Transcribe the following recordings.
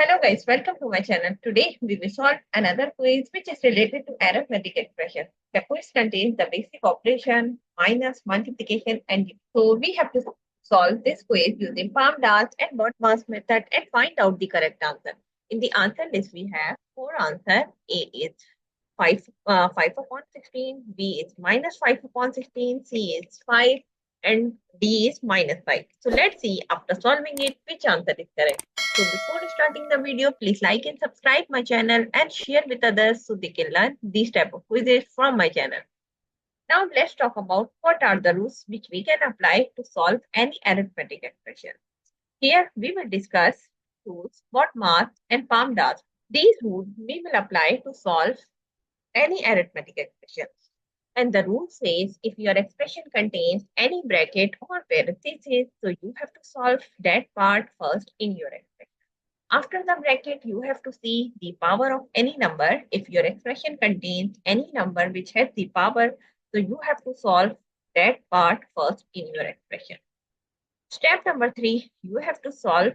Hello guys, welcome to my channel. Today we will solve another quiz which is related to arithmetic expression. The quiz contains the basic operation, minus, multiplication and division. So we have to solve this quiz using PAMDAS and BODMAS method and find out the correct answer. In the answer list we have four answers. A is 5 upon 16, B is minus 5 upon 16, C is 5 and D is minus 5. So let's see after solving it which answer is correct. So before starting the video, please like and subscribe my channel and share with others so they can learn these type of quizzes from my channel. Now let's talk about what are the rules which we can apply to solve any arithmetic expression. Here we will discuss rules, BODMAS and PAMDAS. These rules we will apply to solve any arithmetic expression. And the rule says if your expression contains any bracket or parentheses, so you have to solve that part first in your expression. After the bracket, you have to see the power of any number. If your expression contains any number which has the power, so you have to solve that part first in your expression. Step number 3, you have to solve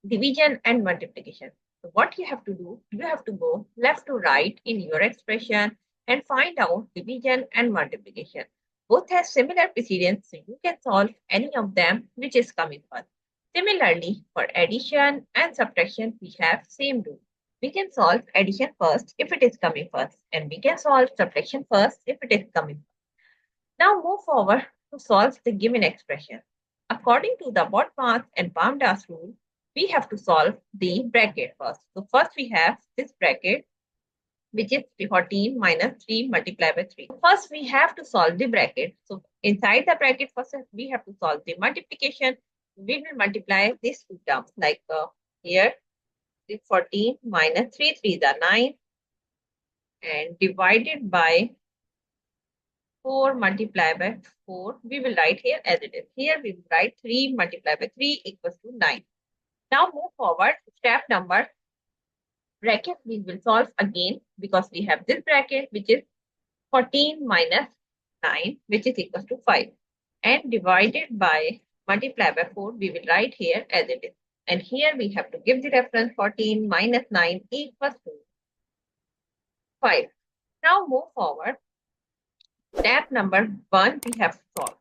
division and multiplication. So what you have to do, you have to go left to right in your expression and find out division and multiplication. Both have similar precedence, so you can solve any of them which is coming first. Similarly, for addition and subtraction, we have same rule. We can solve addition first if it is coming first, and we can solve subtraction first if it is coming first. Now move forward to solve the given expression. According to the BODMAS and PAMDAS rule, we have to solve the bracket first. So first we have this bracket, which is 14 minus 3 multiplied by 3. First we have to solve the bracket. So inside the bracket first we have to solve the multiplication. We will multiply these two terms like here 14 minus 3 3 are 9 and divided by 4 multiplied by 4. We will write here as it is. Here we will write 3 multiplied by 3 equals to 9. Now move forward. Step number bracket we will solve again because we have this bracket which is 14 minus 9 which is equals to 5 and divided by multiplied by 4 we will write here as it is. And here we have to give the reference 14 minus 9 equals to 5. Now move forward. Step number 1 we have to solve.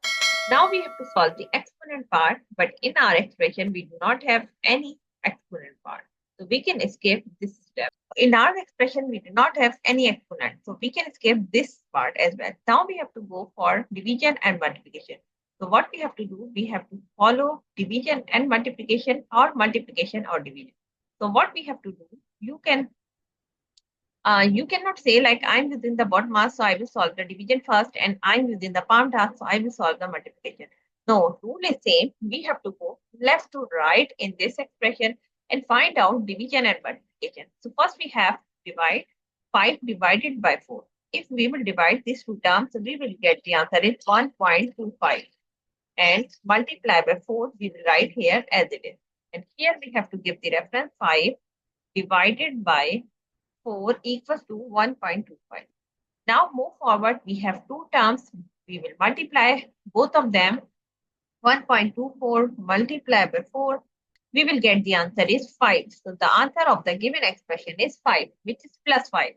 Now we have to solve the exponent part, but in our expression we do not have any exponent part. So we can escape this step. In our expression we do not have any exponent. So we can escape this part as well. Now we have to go for division and multiplication. So what we have to do, we have to follow division and multiplication or division. So what we have to do, you cannot say like I'm using the BODMAS, so I will solve the division first, and I'm using the PAMDAS, so I will solve the multiplication. No, rule is same. We have to go left to right in this expression and find out division and multiplication. So first we have divide 5 divided by 4. If we will divide these two terms, we will get the answer is 1.25. And multiply by 4, we will write here as it is. And here we have to give the reference 5 divided by 4 equals to 1.25. Now move forward. We have two terms. We will multiply both of them. 1.24 multiplied by 4. We will get the answer is 5. So the answer of the given expression is 5, which is plus 5.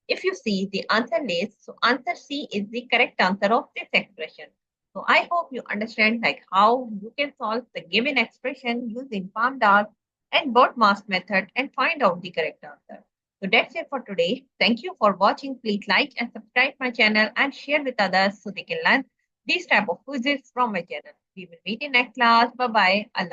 If you see the answer list, so answer C is the correct answer of this expression. So I hope you understand like how you can solve the given expression using PAMDAS and BODMAS method and find out the correct answer. So that's it for today. Thank you for watching. Please like and subscribe my channel and share with others so they can learn these type of quizzes from my channel. We will meet in next class. Bye bye. Allah.